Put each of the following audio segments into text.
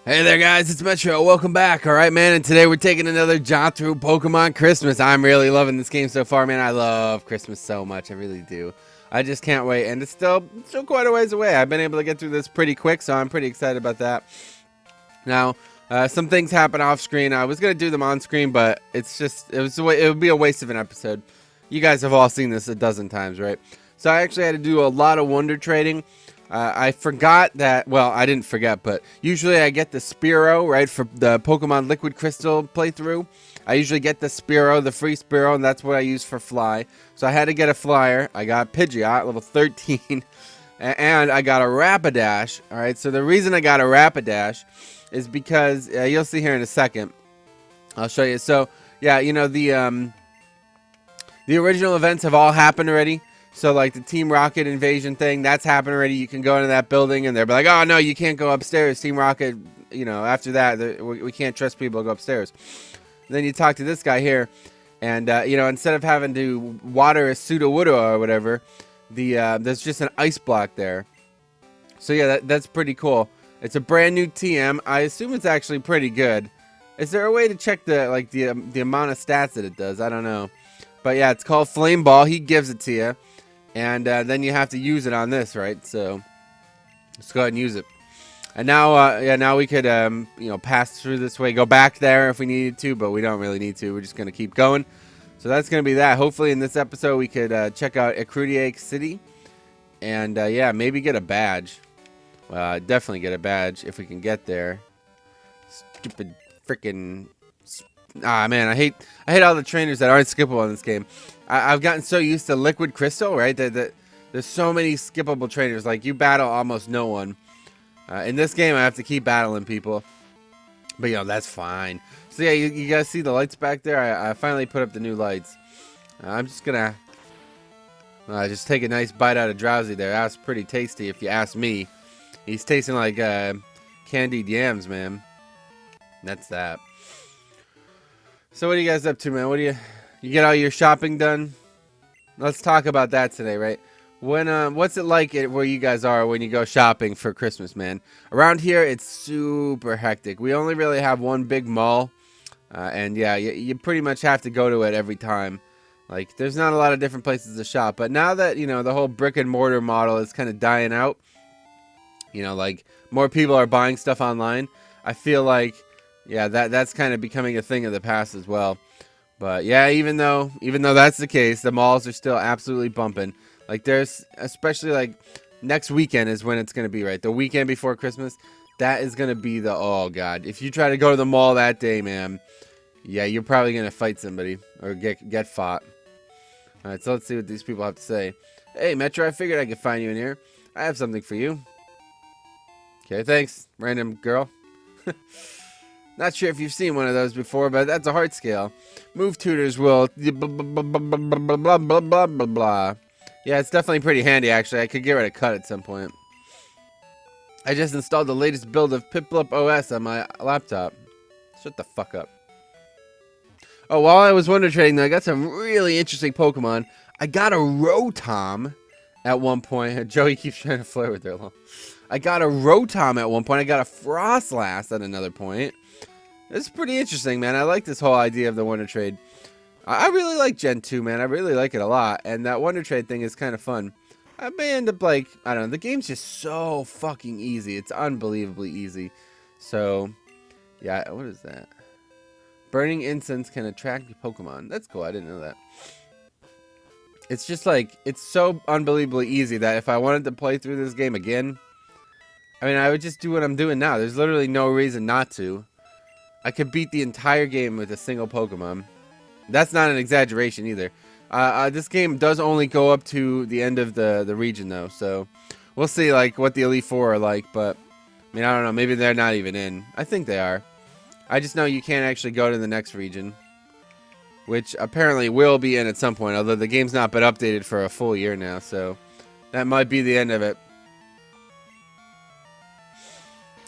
Hey there guys, it's Metro. Welcome back. Alright man, and today we're taking another jaunt through Pokemon Christmas. I'm really loving this game so far, man. I love Christmas so much. I really do. I just can't wait. And it's still quite a ways away. I've been able to get through this pretty quick, so I'm pretty excited about that. Now, some things happen off screen. I was gonna do them on screen, but it would be a waste of an episode. You guys have all seen this a dozen times, right? So I actually had to do a lot of wonder trading. I forgot that, well, I didn't forget, but usually I get the Spearow, right, for the Pokemon Liquid Crystal playthrough. I usually get the Spearow, the free Spearow, and that's what I use for Fly. So I had to get a Flyer. I got Pidgeot, level 13, and I got a Rapidash, all right? So the reason I got a Rapidash is because, you'll see here in a second. I'll show you. So, yeah, you know, the original events have all happened already. So, like, the Team Rocket invasion thing, that's happened already. You can go into that building, and they're like, oh, no, you can't go upstairs. Team Rocket, you know, after that, we can't trust people to go upstairs. And then you talk to this guy here, and, you know, instead of having to water a Sudowoodo or whatever, there's just an ice block there. So, yeah, that's pretty cool. It's a brand new TM. I assume it's actually pretty good. Is there a way to check the amount of stats that it does? I don't know. But, yeah, it's called Flame Ball. He gives it to you. And then you have to use it on this, right? So let's go ahead and use it. And now, yeah, now we could, you know, pass through this way, go back there if we needed to, but we don't really need to. We're just going to keep going. So that's going to be that. Hopefully in this episode we could check out Ecruteak City and, yeah, maybe get a badge. Well, definitely get a badge if we can get there. Stupid freaking... Ah, man, I hate all the trainers that aren't skippable in this game. I've gotten so used to Liquid Crystal, right? That there's so many skippable trainers. Like, you battle almost no one. In this game, I have to keep battling people. But, you know, that's fine. So, yeah, you guys see the lights back there? I finally put up the new lights. I'm just going to just take a nice bite out of Drowsy there. That's pretty tasty if you ask me. He's tasting like candied yams, man. That's that. So what are you guys up to, man? What do you get all your shopping done? Let's talk about that today, right? What's it like where you guys are when you go shopping for Christmas, man? Around here, it's super hectic. We only really have one big mall, and yeah, you pretty much have to go to it every time. Like, there's not a lot of different places to shop, but now that, you know, the whole brick and mortar model is kind of dying out, you know, like, more people are buying stuff online, I feel like, yeah, that's kind of becoming a thing of the past as well. But yeah, even though that's the case, the malls are still absolutely bumping. Like, there's, especially like next weekend is when it's going to be, right? The weekend before Christmas, that is going to be the, oh god. If you try to go to the mall that day, man, yeah, you're probably going to fight somebody or get fought. All right, so let's see what these people have to say. Hey, Metro, I figured I could find you in here. I have something for you. Okay, thanks, random girl. Not sure if you've seen one of those before, but that's a heart scale. Move tutors will blah blah blah blah blah blah. Yeah, it's definitely pretty handy, actually. I could get rid of cut at some point. I just installed the latest build of Piplup OS on my laptop. Shut the fuck up. Oh, while I was wonder trading, though, I got some really interesting Pokemon. I got a Rotom at one point. Joey keeps trying to flirt with her. I got a Rotom at one point. I got a Frostlass at another point. It's pretty interesting, man. I like this whole idea of the Wonder Trade. I really like Gen 2, man. I really like it a lot. And that Wonder Trade thing is kind of fun. I may end up, like, I don't know. The game's just so fucking easy. It's unbelievably easy. So, yeah, what is that? Burning incense can attract Pokemon. That's cool. I didn't know that. It's just, like, it's so unbelievably easy that if I wanted to play through this game again, I mean, I would just do what I'm doing now. There's literally no reason not to. I could beat the entire game with a single Pokemon. That's not an exaggeration either. This game does only go up to the end of the region, though. So we'll see, like, what the Elite Four are like. But, I mean, I don't know. Maybe they're not even in. I think they are. I just know you can't actually go to the next region, which apparently will be in at some point. Although the game's not been updated for a full year now. So that might be the end of it.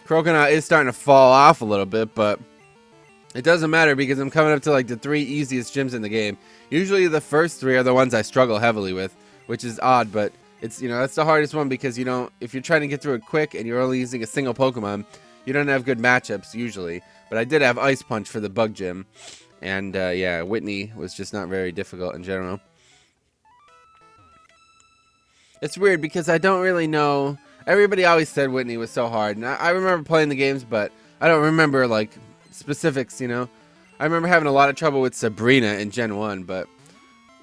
Croconaw is starting to fall off a little bit, but it doesn't matter because I'm coming up to like the 3 easiest gyms in the game. Usually the first 3 are the ones I struggle heavily with, which is odd, but it's, you know, that's the hardest one because you don't, if you're trying to get through it quick and you're only using a single Pokemon, You don't have good matchups usually, but I did have Ice Punch for the Bug Gym, and yeah, Whitney was just not very difficult in general. It's weird because I don't really know. Everybody always said Whitney was so hard, and I remember playing the games, but I don't remember like specifics. You know, I remember having a lot of trouble with Sabrina in Gen 1, but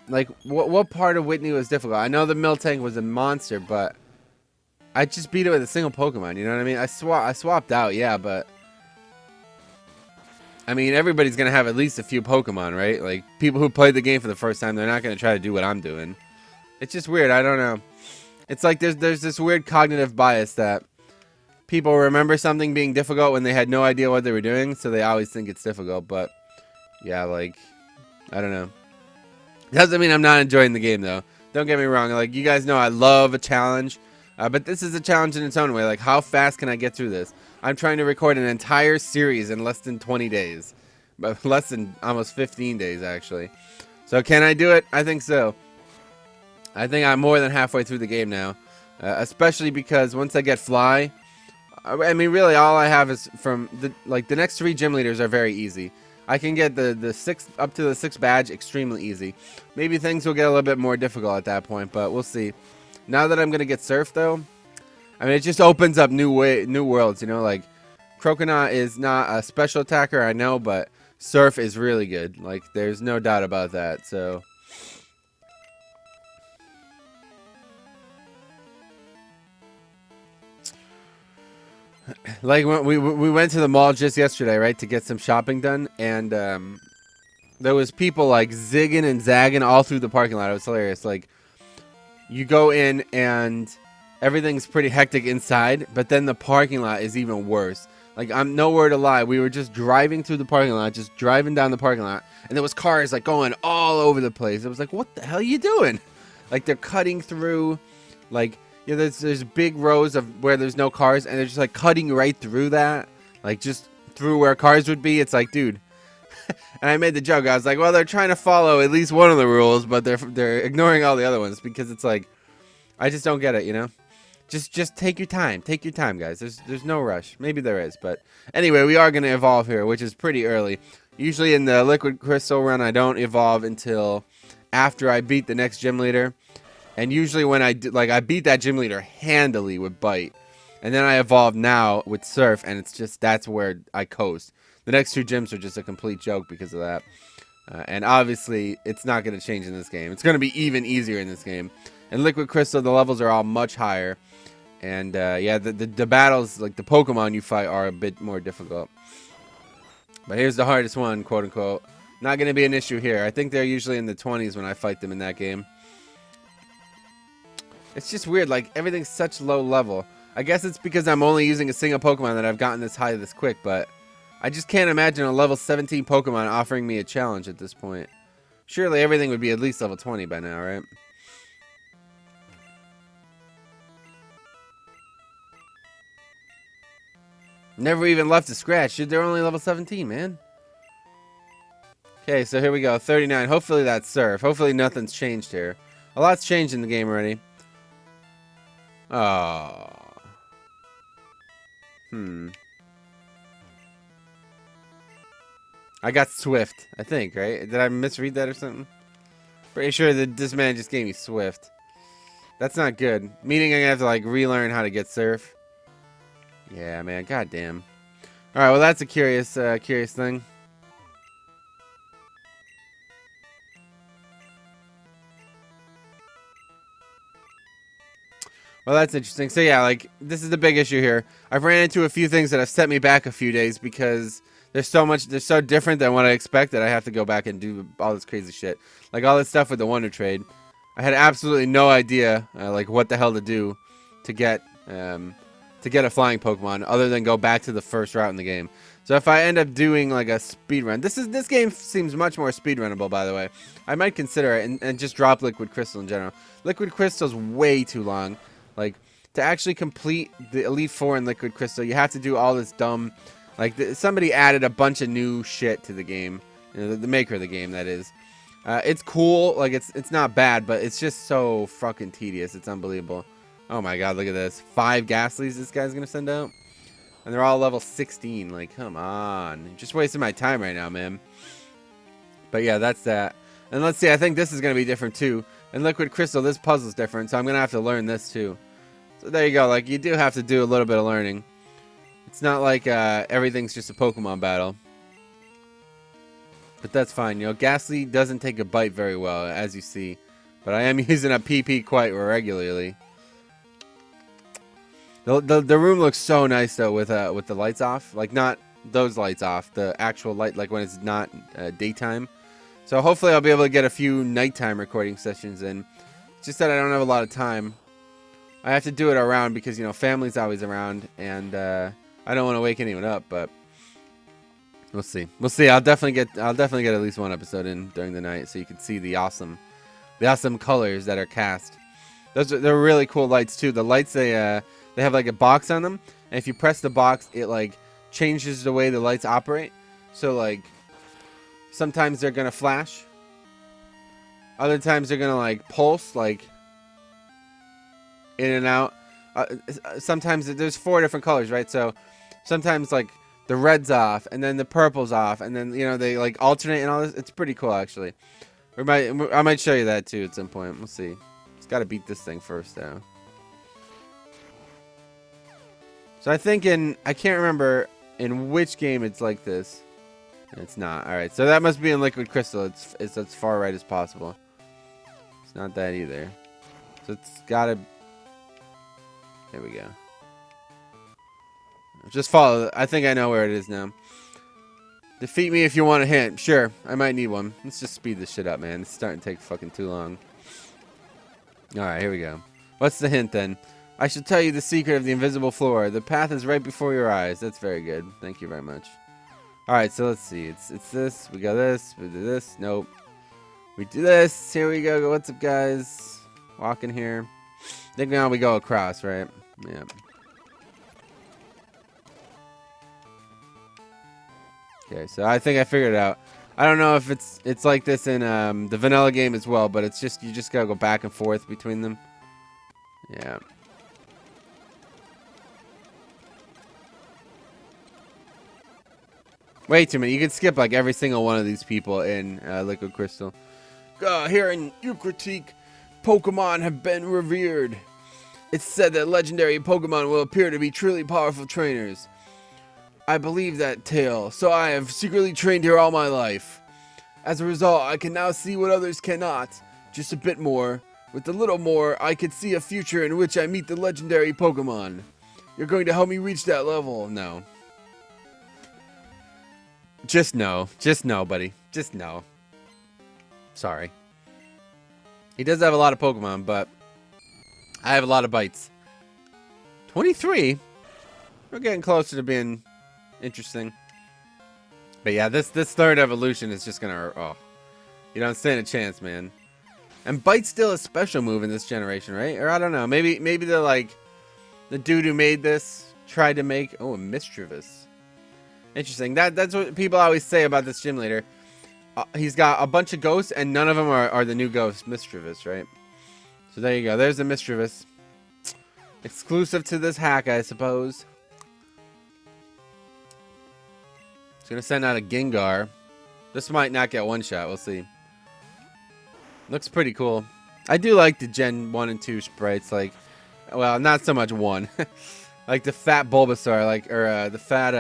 like what part of Whitney was difficult? I know the Miltank was a monster, but I just beat it with a single Pokemon. You know what I mean? I swapped out, yeah, but I mean everybody's gonna have at least a few Pokemon, right? Like people who played the game for the first time, they're not gonna try to do what I'm doing. It's just weird. I don't know. It's like there's this weird cognitive bias that people remember something being difficult when they had no idea what they were doing, so they always think it's difficult. But yeah, like I don't know. Doesn't mean I'm not enjoying the game though. Don't get me wrong. Like you guys know, I love a challenge, but this is a challenge in its own way. Like how fast can I get through this? I'm trying to record an entire series in less than 20 days, but less than almost 15 days actually. So can I do it? I think so. I think I'm more than halfway through the game now, especially because once I get Fly, I mean, really, all I have is from the next 3 gym leaders are very easy. I can get the 6 up to the 6 badge extremely easy. Maybe things will get a little bit more difficult at that point, but we'll see. Now that I'm gonna get Surf though, I mean, it just opens up new worlds. You know, like Croconaut is not a special attacker, I know, but Surf is really good. Like, there's no doubt about that. So. Like when we went to the mall just yesterday, right, to get some shopping done, and there was people like zigging and zagging all through the parking lot. It was hilarious. Like you go in and everything's pretty hectic inside, but then the parking lot is even worse. Like I'm nowhere to lie. We were just driving through the parking lot, just driving down the parking lot, and there was cars like going all over the place. It was like, what the hell are you doing? Like they're cutting through, like. Yeah, there's big rows of where there's no cars, and they're just like cutting right through that, like just through where cars would be. It's like, dude. And I made the joke. I was like, well, they're trying to follow at least one of the rules, but they're ignoring all the other ones because it's like, I just don't get it, you know. Just take your time. Take your time, guys. There's no rush. Maybe there is, but anyway, we are gonna evolve here, which is pretty early. Usually in the Liquid Crystal run, I don't evolve until after I beat the next gym leader. And usually when I beat that gym leader handily with Bite, and then I evolve now with Surf, and it's just that's where I coast. The next 2 gyms are just a complete joke because of that, and obviously it's not going to change in this game. It's going to be even easier in this game. In Liquid Crystal, the levels are all much higher, and yeah, the battles, like the Pokemon you fight, are a bit more difficult. But here's the hardest one, quote unquote. Not going to be an issue here. I think they're usually in the 20s when I fight them in that game. It's just weird, like, everything's such low level. I guess it's because I'm only using a single Pokemon that I've gotten this high this quick, but I just can't imagine a level 17 Pokemon offering me a challenge at this point. Surely everything would be at least level 20 by now, right? Never even left a scratch, dude. They're only level 17, man. Okay, so here we go, 39. Hopefully that's Surf. Hopefully nothing's changed here. A lot's changed in the game already. Oh. I got Swift, I think, right? Did I misread that or something? Pretty sure that this man just gave me Swift. That's not good. Meaning I'm gonna have to like relearn how to get Surf. Yeah, man. Goddamn. All right. Well, that's a curious thing. Well, that's interesting. So yeah, like this is the big issue here. I've ran into a few things that have set me back a few days because they're so different than what I expected. I have to go back and do all this crazy shit, like all this stuff with the Wonder Trade. I had absolutely no idea, like what the hell to do to get a flying Pokemon other than go back to the first route in the game. So if I end up doing like a speed run, this game seems much more speed runnable, by the way. I might consider it and just drop Liquid Crystal in general. Liquid Crystal's way too long. Like, to actually complete the Elite Four in Liquid Crystal, you have to do all this dumb... Like, somebody added a bunch of new shit to the game. You know, the maker of the game, that is. It's cool. Like, it's not bad, but it's just so fucking tedious. It's unbelievable. Oh my god, look at this. 5 Ghastlies this guy's gonna send out. And they're all level 16. Like, come on. You're just wasting my time right now, man. But yeah, that's that. And let's see, I think this is going to be different too. And Liquid Crystal, this puzzle's different, so I'm going to have to learn this too. So there you go. Like, you do have to do a little bit of learning. It's not like everything's just a Pokemon battle. But that's fine. You know, Ghastly doesn't take a bite very well, as you see. But I am using a PP quite regularly. The room looks so nice, though, with the lights off. Like, not those lights off. The actual light, like when it's not daytime. So hopefully I'll be able to get a few nighttime recording sessions in. It's just that I don't have a lot of time. I have to do it around because, you know, family's always around. And I don't want to wake anyone up, but we'll see. We'll see. I'll definitely get at least one episode in during the night so you can see the awesome colors that are cast. They're really cool lights too. The lights they have like a box on them, and if you press the box, it like changes the way the lights operate. So like sometimes they're gonna flash, other times they're gonna like pulse, like in and out. Sometimes there's 4 different colors, right? So sometimes like the red's off, and then the purple's off, and then you know they like alternate and all this. It's pretty cool actually. I might show you that too at some point. We'll see. Just gotta beat this thing first though. So I think I can't remember in which game it's like this. It's not. Alright, so that must be in Liquid Crystal. It's as far right as possible. It's not that either. So it's gotta... There we go. Just follow. I think I know where it is now. Defeat me if you want a hint. Sure, I might need one. Let's just speed this shit up, man. It's starting to take fucking too long. Alright, here we go. What's the hint then? I should tell you the secret of the invisible floor. The path is right before your eyes. That's very good. Thank you very much. Alright, so let's see. It's this. We got this. We do this. Nope. We do this. Here we go. What's up, guys? Walking here. I think now we go across, right? Yeah. Okay, so I think I figured it out. I don't know if it's like this in the vanilla game as well, but it's just you just gotta go back and forth between them. Yeah. Wait a minute, you can skip like every single one of these people in Liquid Crystal. Here in Ukritique, Pokemon have been revered. It's said that legendary Pokemon will appear to be truly powerful trainers. I believe that tale, so I have secretly trained here all my life. As a result, I can now see what others cannot. Just a bit more. With a little more, I could see a future in which I meet the legendary Pokemon. You're going to help me reach that level? No. Just no. Just no, buddy. Just no. Sorry. He does have a lot of Pokemon, but I have a lot of bites. 23? We're getting closer to being interesting. But yeah, this third evolution is just gonna... Oh. You don't stand a chance, man. And Bite's still a special move in this generation, right? Or I don't know. Maybe they're like... The dude who made this tried to make... Oh, a Mischievous. Interesting. That's what people always say about this gym leader. He's got a bunch of ghosts, and none of them are the new ghosts. Mischievous, right? So there you go. There's the Mischievous. Exclusive to this hack, I suppose. It's going to send out a Gengar. This might not get one shot. We'll see. Looks pretty cool. I do like the Gen 1 and 2 sprites. Like, well, not so much 1. Like the fat Bulbasaur, like, or the fat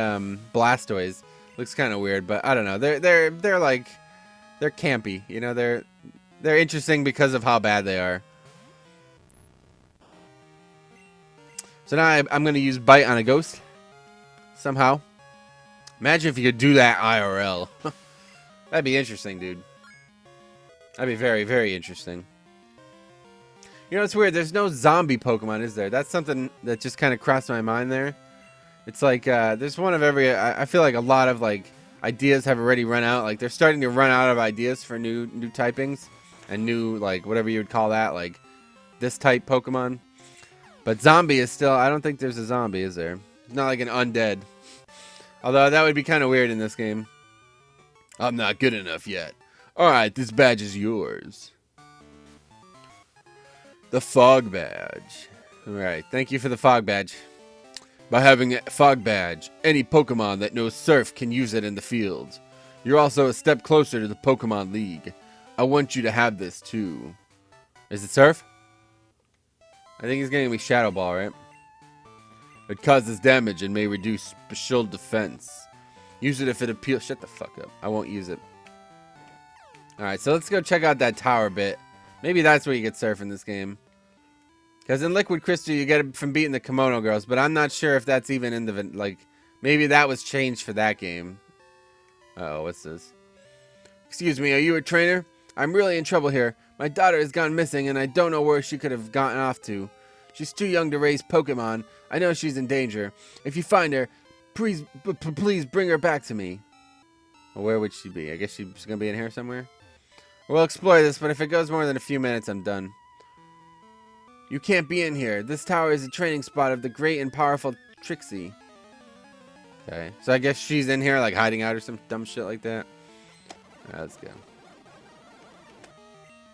Blastoise. Looks kind of weird, but I don't know. They're like, they're campy. You know, they're interesting because of how bad they are. So now I'm going to use Bite on a ghost. Somehow. Imagine if you could do that IRL. That'd be interesting, dude. That'd be very, very interesting. You know, it's weird. There's no zombie Pokemon, is there? That's something that just kind of crossed my mind there. It's like, there's one of every... I feel like a lot of, like, ideas have already run out. Like, they're starting to run out of ideas for new typings. And new, like, whatever you would call that. Like, this type Pokemon. But zombie is still... I don't think there's a zombie, is there? It's not like an undead. Although, that would be kind of weird in this game. I'm not good enough yet. Alright, this badge is yours. The Fog Badge. Alright, thank you for the Fog Badge. By having a fog badge, any Pokemon that knows Surf can use it in the field. You're also a step closer to the Pokemon League. I want you to have this too. Is it Surf? I think he's getting me Shadow Ball, right? It causes damage and may reduce special defense. Use it if it appeals. Shut the fuck up. I won't use it. Alright, so let's go check out that tower bit. Maybe that's where you get Surf in this game. Because in Liquid Crystal, you get it from beating the Kimono Girls, but I'm not sure if that's even in the, like, maybe that was changed for that game. Uh-oh, what's this? Excuse me, are you a trainer? I'm really in trouble here. My daughter has gone missing, and I don't know where she could have gotten off to. She's too young to raise Pokemon. I know she's in danger. If you find her, please bring her back to me. Well, where would she be? I guess she's going to be in here somewhere? We'll explore this, but if it goes more than a few minutes, I'm done. You can't be in here. This tower is a training spot of the great and powerful Trixie. Okay, so I guess she's in here, like, hiding out or some dumb shit like that. Alright, let's go.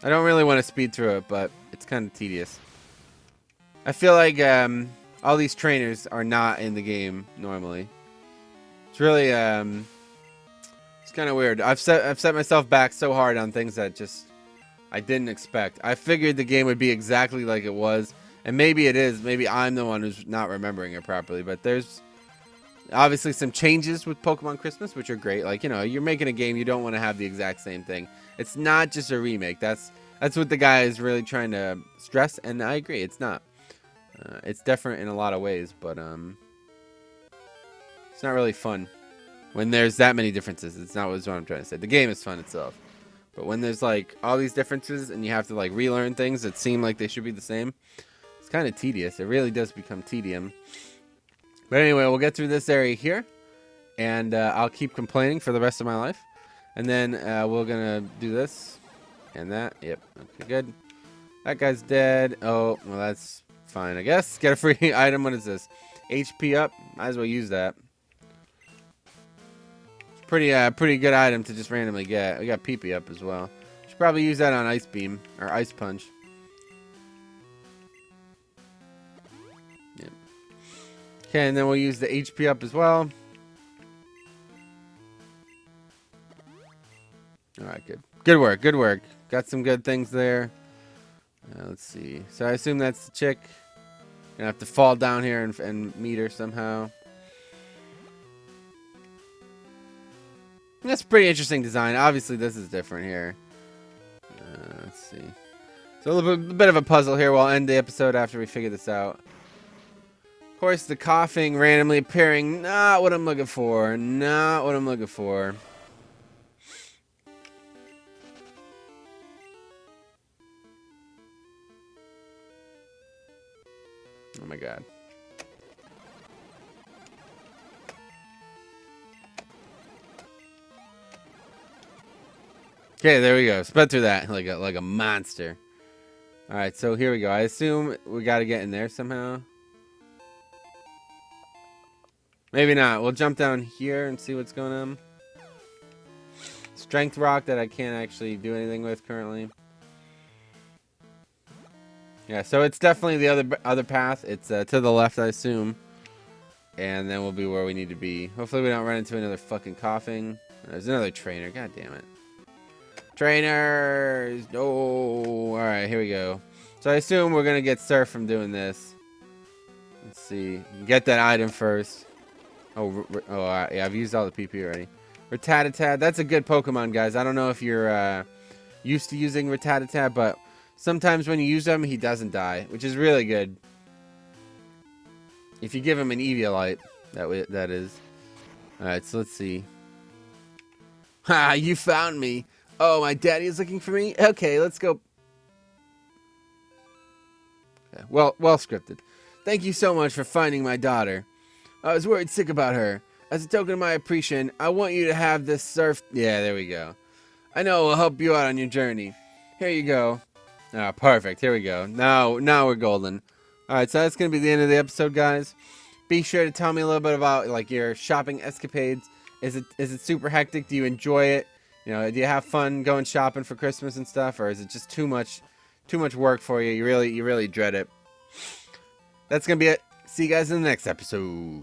I don't really want to speed through it, but it's kind of tedious. I feel like all these trainers are not in the game normally. It's really it's kind of weird. I've set myself back so hard on things that just I didn't expect. I figured the game would be exactly like it was, and maybe it is. Maybe I'm the one who's not remembering it properly, but there's obviously some changes with Pokemon Christmas, which are great. Like, you know, you're making a game, you don't want to have the exact same thing. It's not just a remake. That's what the guy is really trying to stress, and I agree. It's not. It's different in a lot of ways, but it's not really fun when there's that many differences. It's not what I'm trying to say. The game is fun itself, but when there's like all these differences and you have to like relearn things that seem like they should be the same, it's kind of tedious. It really does become tedium. But anyway, we'll get through this area here, and I'll keep complaining for the rest of my life. And then we're going to do this and that. Yep. Okay, good. That guy's dead. Oh, well, that's fine, I guess. Get a free item. What is this? HP up. Might as well use that. It's pretty good item to just randomly get. We got PP up as well. Should probably use that on Ice Beam or Ice Punch. Yep. Okay, and then we'll use the HP up as well. Alright, good. Good work, good work. Got some good things there. Let's see. So I assume that's the chick. Gonna have to fall down here and meet her somehow. That's a pretty interesting design. Obviously, this is different here. Let's see. So a bit of a puzzle here. We'll end the episode after we figure this out. Of course, the coughing randomly appearing. Not what I'm looking for. Not what I'm looking for. Oh my god. Okay, there we go. Sped through that like a monster. Alright, so here we go. I assume we gotta get in there somehow. Maybe not. We'll jump down here and see what's going on. Strength rock that I can't actually do anything with currently. Yeah, so it's definitely the other path. It's to the left, I assume. And then we'll be where we need to be. Hopefully we don't run into another fucking coughing. There's another trainer. God damn it. Trainers! No! Alright, here we go. So I assume we're going to get Surf from doing this. Let's see. Get that item first. Yeah, I've used all the PP already. Rattata. That's a good Pokemon, guys. I don't know if you're used to using Rattata, but sometimes when you use him, he doesn't die, which is really good. If you give him an Eviolite, that is. Alright, so let's see. Ha! You found me! Oh, my daddy is looking for me? Okay, let's go. Okay, well scripted. Thank you so much for finding my daughter. I was worried sick about her. As a token of my appreciation, I want you to have this Surf... Yeah, there we go. I know it will help you out on your journey. Here you go. Ah, perfect. Here we go. Now we're golden. Alright, so that's going to be the end of the episode, guys. Be sure to tell me a little bit about like your shopping escapades. Is it super hectic? Do you enjoy it? You know, do you have fun going shopping for Christmas and stuff, or is it just too much work for you? You really dread it? That's going to be it. See you guys in the next episode.